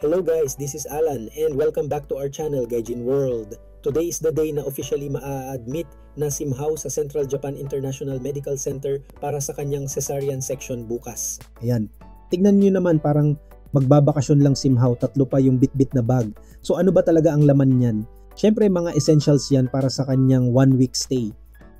Hello guys, this is Alan and welcome back to our channel, Gaijin World. Today is the day na officially maa-admit na si Mhao sa Central Japan International Medical Center para sa kanyang cesarean section bukas. Ayan, tignan nyo naman parang magbabakasyon lang si Mhao, tatlo pa yung bit-bit na bag. So ano ba talaga ang laman niyan? Syempre mga essentials yan para sa kanyang 1-week stay.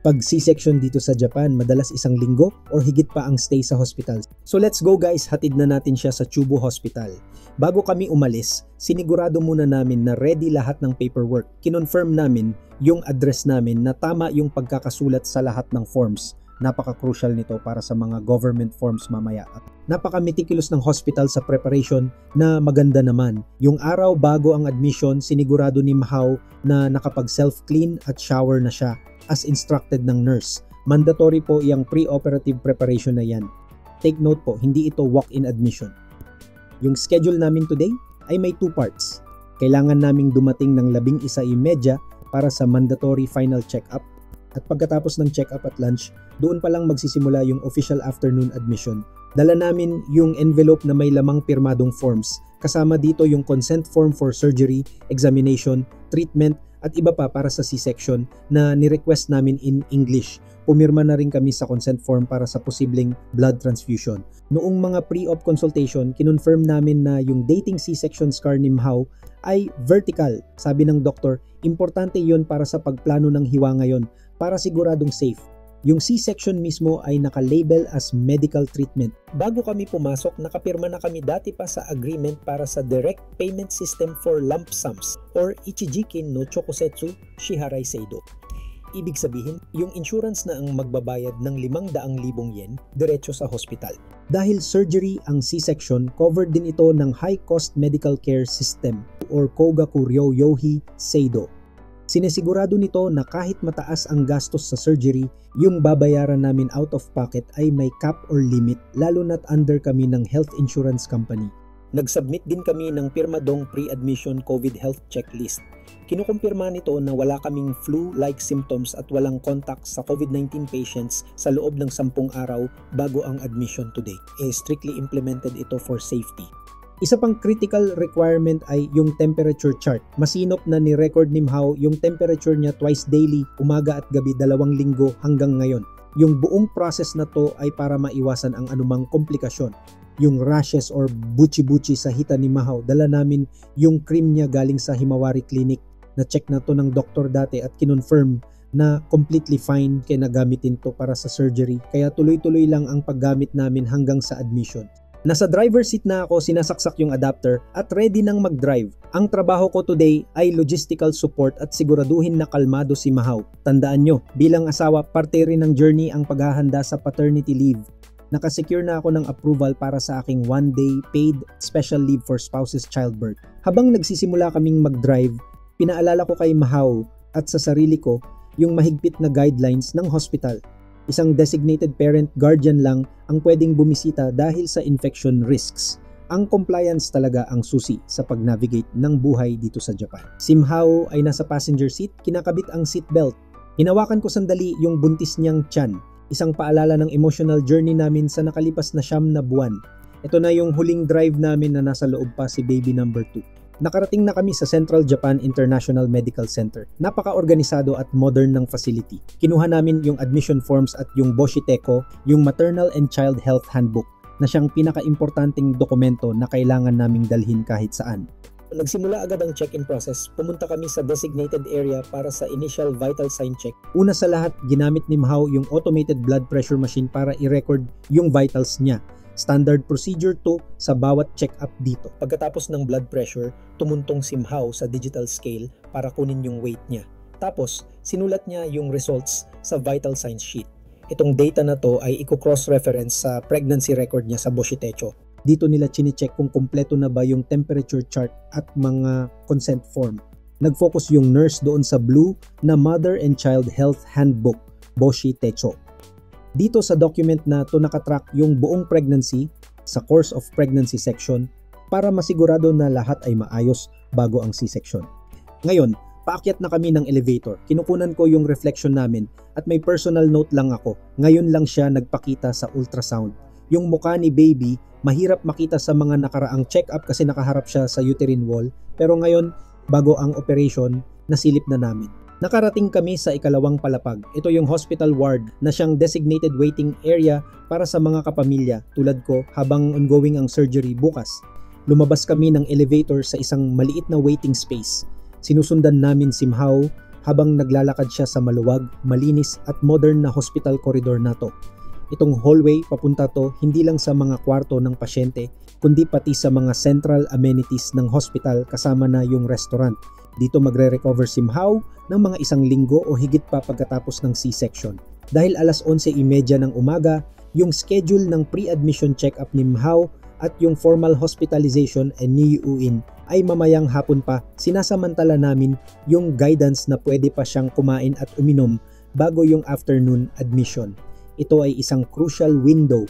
Pag C-section dito sa Japan, madalas 1 linggo or higit pa ang stay sa hospital. So let's go guys, hatid na natin siya sa Chubu Hospital. Bago kami umalis, sinigurado muna namin na ready lahat ng paperwork. Kinonfirm namin yung address namin na tama yung pagkakasulat sa lahat ng forms. Napaka-crucial nito para sa mga government forms mamaya. At napaka-meticulous ng hospital sa preparation na maganda naman. Yung araw bago ang admission, sinigurado ni Mhao na nakapag-self-clean at shower na siya as instructed ng nurse. Mandatory po yung pre-operative preparation na yan. Take note po, hindi ito walk-in admission. Yung schedule namin today ay may 2 parts. Kailangan naming dumating ng 11:30 para sa mandatory final check-up. At pagkatapos ng check-up at lunch, doon pa lang magsisimula yung official afternoon admission. Dala namin yung envelope na may lamang pirmadong forms. Kasama dito yung consent form for surgery, examination, treatment, at iba pa para sa C-section na ni-request namin in English. Pumirma na rin kami sa consent form para sa posibleng blood transfusion. Noong mga pre-op consultation, kinonfirm namin na yung dating C-section scar ni Mhao ay vertical. Sabi ng doktor, importante yon para sa pagplano ng hiwa ngayon para siguradong safe. Yung C-section mismo ay naka-label as medical treatment. Bago kami pumasok, nakapirma na kami dati pa sa agreement para sa Direct Payment System for Lump Sums or Ichijikin no Chokusetsu Shiharai Seido. Ibig sabihin, yung insurance na ang magbabayad ng 500,000 yen diretso sa hospital. Dahil surgery ang C-section, covered din ito ng High Cost Medical Care System or Kogakuryo Yohi Seido. Sinesigurado nito na kahit mataas ang gastos sa surgery, yung babayaran namin out of pocket ay may cap or limit, lalo na't under kami ng health insurance company. Nag-submit din kami ng pirmadong pre-admission COVID health checklist. Kinukumpirma nito na wala kaming flu-like symptoms at walang contact sa COVID-19 patients sa loob ng 10 araw bago ang admission today. Strictly implemented ito for safety. Isa pang critical requirement ay yung temperature chart. Masinop na ni-record ni Mhao yung temperature niya twice daily, umaga at gabi 2 linggo hanggang ngayon. Yung buong process na to ay para maiwasan ang anumang komplikasyon. Yung rashes or buchi-buchi sa hita ni Mhao, dala namin yung cream niya galing sa Himawari Clinic. Na-check na to ng doktor dati at kinonfirm na completely fine kaya nagamitin to para sa surgery. Kaya tuloy-tuloy lang ang paggamit namin hanggang sa admission. Nasa driver seat na ako, sinasaksak yung adapter at ready nang mag-drive. Ang trabaho ko today ay logistical support at siguraduhin na kalmado si Mhao. Tandaan nyo, bilang asawa, parte rin ng journey ang paghahanda sa paternity leave. Nakasecure na ako ng approval para sa aking 1-day paid special leave for spouses childbirth. Habang nagsisimula kaming mag-drive, pinaalala ko kay Mhao at sa sarili ko yung mahigpit na guidelines ng hospital. Isang designated parent guardian lang ang pwedeng bumisita dahil sa infection risks. Ang compliance talaga ang susi sa pag-navigate ng buhay dito sa Japan. Si Mhao ay nasa passenger seat, kinakabit ang seatbelt. Hinawakan ko sandali yung buntis niyang tiyan. Isang paalala ng emotional journey namin sa nakalipas na 9 na buwan. Ito na yung huling drive namin na nasa loob pa si baby number 2. Nakarating na kami sa Central Japan International Medical Center. Napaka-organisado at modern ng facility. Kinuha namin yung admission forms at yung Boshiteko, yung Maternal and Child Health Handbook, na siyang pinaka-importanting dokumento na kailangan naming dalhin kahit saan. Nagsimula agad ang check-in process. Pumunta kami sa designated area para sa initial vital sign check. Una sa lahat, ginamit ni Mhao yung automated blood pressure machine para i-record yung vitals niya. Standard procedure to sa bawat check-up dito. Pagkatapos ng blood pressure, tumuntong si Mhao sa digital scale para kunin yung weight niya. Tapos, sinulat niya yung results sa vital signs sheet. Itong data na to ay i-cross-reference sa pregnancy record niya sa Boshitecho. Dito nila chine-check kung kumpleto na ba yung temperature chart at mga consent form. Nag-focus yung nurse doon sa blue na Mother and Child Health Handbook, Boshitecho. Dito sa document na to nakatrack yung buong pregnancy sa course of pregnancy section para masigurado na lahat ay maayos bago ang C-section. Ngayon, paakyat na kami ng elevator. Kinukunan ko yung reflection namin at may personal note lang ako. Ngayon lang siya nagpakita sa ultrasound. Yung mukha ni baby, mahirap makita sa mga nakaraang check-up kasi nakaharap siya sa uterine wall. Pero ngayon, bago ang operation, nasilip na namin. Nakarating kami sa ikalawang palapag. Ito yung hospital ward na siyang designated waiting area para sa mga kapamilya tulad ko habang ongoing ang surgery bukas. Lumabas kami ng elevator sa isang maliit na waiting space. Sinusundan namin si Mhao habang naglalakad siya sa maluwag, malinis at modern na hospital corridor na to. Itong hallway papunta to hindi lang sa mga kwarto ng pasyente kundi pati sa mga central amenities ng hospital kasama na yung restaurant. Dito magre-recover si Mhao ng mga 1 linggo o higit pa pagkatapos ng C-section. Dahil alas 11:30 ng umaga, yung schedule ng pre-admission check-up ni Mhao at yung formal hospitalization and NICU-in ay mamayang hapon pa. Sinasamantala namin yung guidance na pwede pa siyang kumain at uminom bago yung afternoon admission. Ito ay isang crucial window,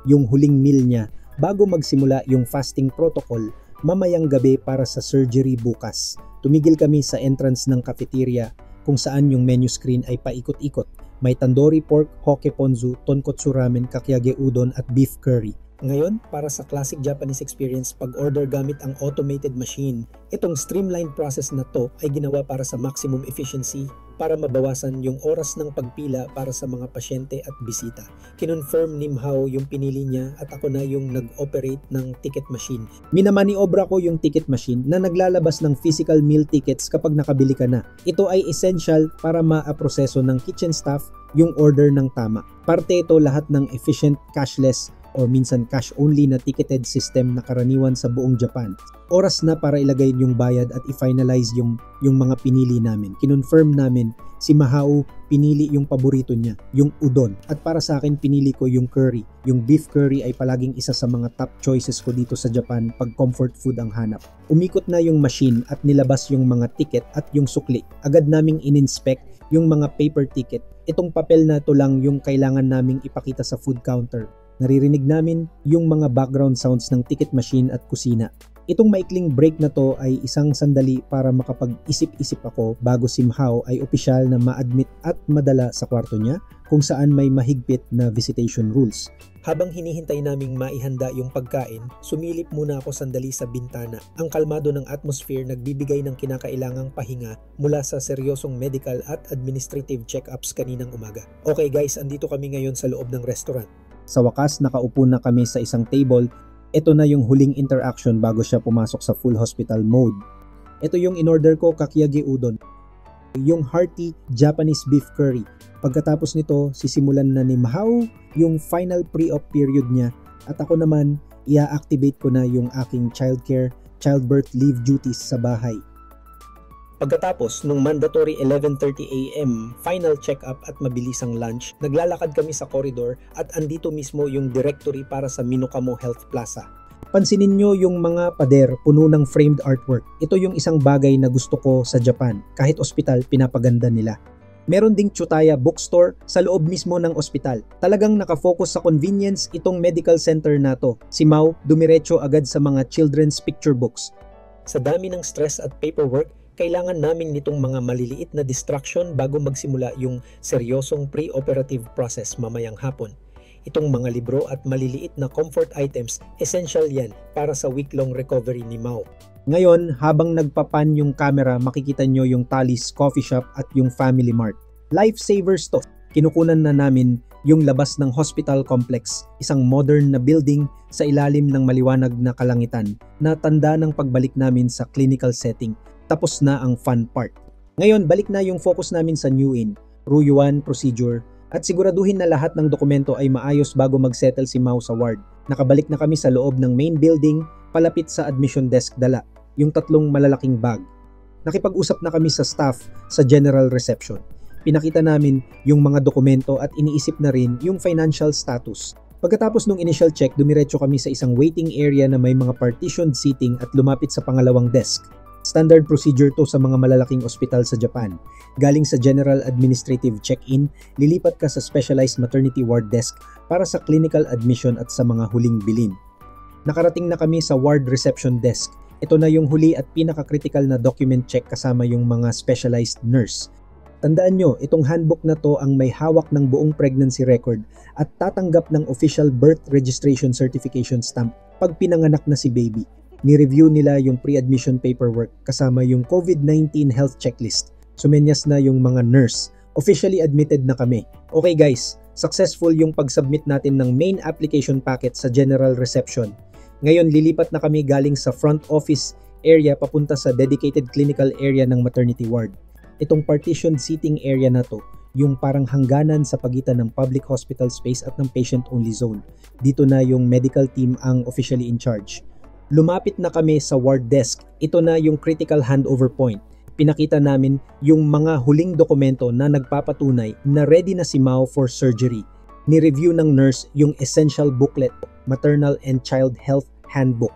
yung huling meal niya bago magsimula yung fasting protocol mamayang gabi para sa surgery bukas. Tumigil kami sa entrance ng cafeteria kung saan yung menu screen ay paikot-ikot. May tandoori pork, hoke ponzu, tonkotsu ramen, kakiage udon at beef curry. Ngayon, para sa classic Japanese experience pag-order gamit ang automated machine, itong streamlined process na to ay ginawa para sa maximum efficiency para mabawasan yung oras ng pagpila para sa mga pasyente at bisita. Kinonfirm ni Mhao yung pinili niya at ako na yung nag-operate ng ticket machine. Minamaniobra ko yung ticket machine na naglalabas ng physical meal tickets kapag nakabili ka na. Ito ay essential para ma-aproseso ng kitchen staff yung order ng tama. Parte ito lahat ng efficient cashless o minsan cash-only na ticketed system na karaniwan sa buong Japan. Oras na para ilagay yung bayad at i-finalize yung mga pinili namin. Kinonfirm namin si Mhao pinili yung paborito niya, yung udon. At para sa akin pinili ko yung curry. Yung beef curry ay palaging isa sa mga top choices ko dito sa Japan pag comfort food ang hanap. Umikot na yung machine at nilabas yung mga ticket at yung sukli. Agad naming in-inspect yung mga paper ticket. Itong papel na to lang yung kailangan naming ipakita sa food counter. Naririnig namin yung mga background sounds ng ticket machine at kusina. Itong maikling break na to ay isang sandali para makapag-isip-isip ako bago si Mhao ay opisyal na ma-admit at madala sa kwarto niya kung saan may mahigpit na visitation rules. Habang hinihintay naming maihanda yung pagkain, sumilip muna ako sandali sa bintana. Ang kalmado ng atmosphere nagbibigay ng kinakailangang pahinga mula sa seryosong medical at administrative check-ups kaninang umaga. Okay guys, andito kami ngayon sa loob ng restaurant. Sa wakas, nakaupo na kami sa isang table. Ito na yung huling interaction bago siya pumasok sa full hospital mode. Ito yung in-order ko, kakiage udon. Yung hearty Japanese beef curry. Pagkatapos nito, sisimulan na ni Mhao yung final pre-op period niya at ako naman, i-activate ko na yung aking childbirth leave duties sa bahay. Pagkatapos nung mandatory 11:30 AM final check-up at mabilisang lunch, naglalakad kami sa corridor at andito mismo yung directory para sa Minokamo Health Plaza. Pansinin nyo yung mga pader puno ng framed artwork. Ito yung isang bagay na gusto ko sa Japan. Kahit ospital, pinapaganda nila. Meron ding Tsutaya bookstore sa loob mismo ng ospital. Talagang nakafocus sa convenience itong medical center na to. Si Mhao dumiretso agad sa mga children's picture books. Sa dami ng stress at paperwork, kailangan namin nitong mga maliliit na distraction bago magsimula yung seryosong pre-operative process mamayang hapon. Itong mga libro at maliliit na comfort items, essential yan para sa week-long recovery ni Mhao. Ngayon, habang nagpapan yung camera, makikita nyo yung Tally's Coffee Shop at yung Family Mart. Lifesavers to. Kinukunan na namin yung labas ng hospital complex, isang modern na building sa ilalim ng maliwanag na kalangitan na tanda ng pagbalik namin sa clinical setting. Tapos na ang fun part. Ngayon, balik na yung focus namin sa new-in, Ruyuan procedure, at siguraduhin na lahat ng dokumento ay maayos bago mag-settle si Mhao sa ward. Nakabalik na kami sa loob ng main building, palapit sa admission desk dala, yung 3 malalaking bag. Nakipag-usap na kami sa staff sa general reception. Pinakita namin yung mga dokumento at iniisip na rin yung financial status. Pagkatapos ng initial check, dumiretso kami sa isang waiting area na may mga partitioned seating at lumapit sa pangalawang desk. Standard procedure to sa mga malalaking ospital sa Japan. Galing sa general administrative check-in, lilipat ka sa specialized maternity ward desk para sa clinical admission at sa mga huling bilin. Nakarating na kami sa ward reception desk. Ito na yung huli at pinaka-critical na document check kasama yung mga specialized nurse. Tandaan nyo, itong handbook na to ang may hawak ng buong pregnancy record at tatanggap ng official birth registration certification stamp pag pinanganak na si baby. Ni-review nila yung pre-admission paperwork kasama yung COVID-19 health checklist. Sumenyas na yung mga nurse. Officially admitted na kami. Okay guys, successful yung pag-submit natin ng main application packet sa general reception. Ngayon lilipat na kami galing sa front office area papunta sa dedicated clinical area ng maternity ward. Itong partitioned seating area na to, yung parang hangganan sa pagitan ng public hospital space at ng patient-only zone. Dito na yung medical team ang officially in charge. Lumapit na kami sa ward desk. Ito na yung critical handover point. Pinakita namin yung mga huling dokumento na nagpapatunay na ready na si Mao for surgery. Ni-review ng nurse yung essential booklet, Maternal and Child Health Handbook.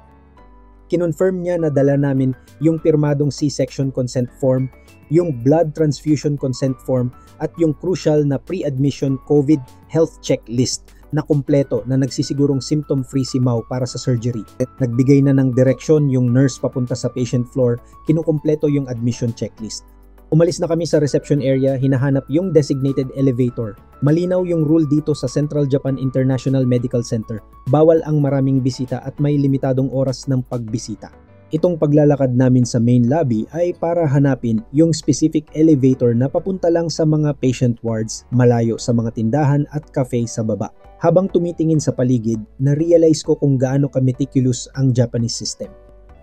Kinonfirm niya na dala namin yung pirmadong C-section consent form, yung blood transfusion consent form at yung crucial na pre-admission COVID health checklist na kumpleto na nagsisigurong symptom-free si Mao para sa surgery. Nagbigay na ng direksyon yung nurse papunta sa patient floor, kinukumpleto yung admission checklist. Umalis na kami sa reception area, hinahanap yung designated elevator. Malinaw yung rule dito sa Central Japan International Medical Center. Bawal ang maraming bisita at may limitadong oras ng pagbisita. Itong paglalakad namin sa main lobby ay para hanapin yung specific elevator na papunta lang sa mga patient wards, malayo sa mga tindahan at cafe sa baba. Habang tumitingin sa paligid, na-realize ko kung gaano ka-meticulous ang Japanese system.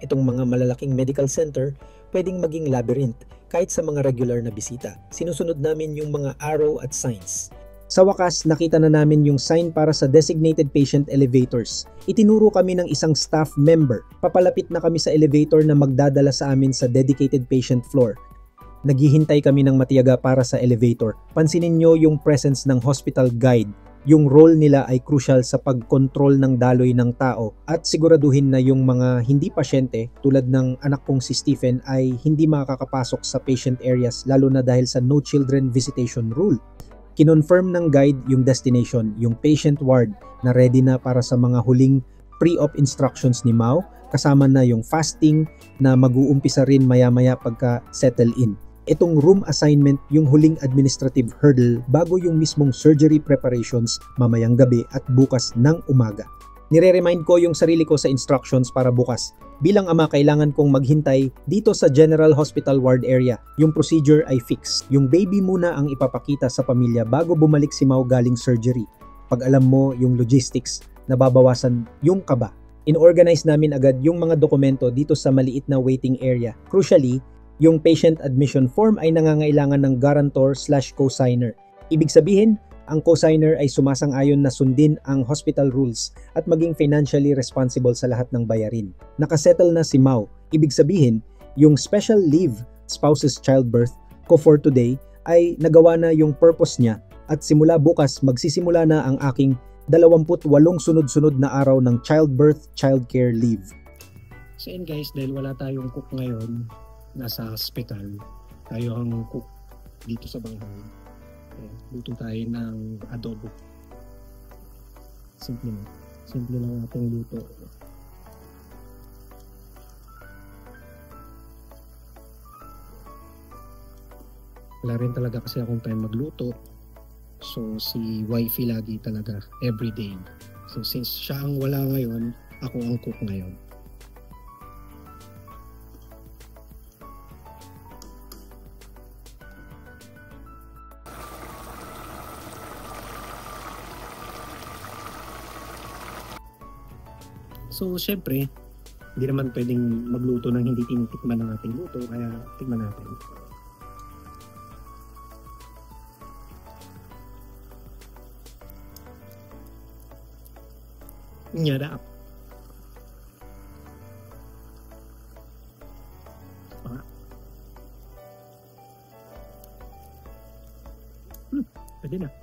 Itong mga malalaking medical center, pwedeng maging labyrinth kahit sa mga regular na bisita. Sinusunod namin yung mga arrow at signs. Sa wakas, nakita na namin yung sign para sa designated patient elevators. Itinuro kami ng isang staff member. Papalapit na kami sa elevator na magdadala sa amin sa dedicated patient floor. Naghihintay kami ng matiyaga para sa elevator. Pansinin nyo yung presence ng hospital guide. Yung role nila ay crucial sa pag-control ng daloy ng tao at siguraduhin na yung mga hindi pasyente tulad ng anak kong si Stephen ay hindi makakapasok sa patient areas lalo na dahil sa no children visitation rule. Kinonfirm ng guide yung destination, yung patient ward na ready na para sa mga huling pre-op instructions ni Mao, kasama na yung fasting na mag-uumpisa rin maya-maya pagka settle in. Itong room assignment yung huling administrative hurdle bago yung mismong surgery preparations mamayang gabi at bukas ng umaga. Nire-remind ko yung sarili ko sa instructions para bukas. Bilang ama, kailangan kong maghintay dito sa General Hospital Ward area. Yung procedure ay fixed. Yung baby muna ang ipapakita sa pamilya bago bumalik si Mao galing surgery. Pag alam mo yung logistics, nababawasan yung kaba. In-organize namin agad yung mga dokumento dito sa maliit na waiting area. Crucially, yung patient admission form ay nangangailangan ng guarantor/co-signer. Ibig sabihin, ang co-signer ay sumasang-ayon na sundin ang hospital rules at maging financially responsible sa lahat ng bayarin. Nakasettle na si Mao. Ibig sabihin, yung special leave, spouse's childbirth, ko for today ay nagawa na yung purpose niya at simula bukas magsisimula na ang aking 28 sunod-sunod na araw ng childbirth childcare leave. So yun guys, dahil wala tayong cook ngayon, nasa hospital, tayo ang cook dito sa bahay. Luto tayo ng adobo. Simple lang ating luto. Wala rin talaga kasi akong time magluto. So si wifey lagi talaga everyday. So since siya ang wala ngayon, ako ang cook ngayon. So, syempre, hindi naman pwedeng magluto ng hindi tinitikman ng ating luto, kaya tikman natin. Nyada up. Pwede na.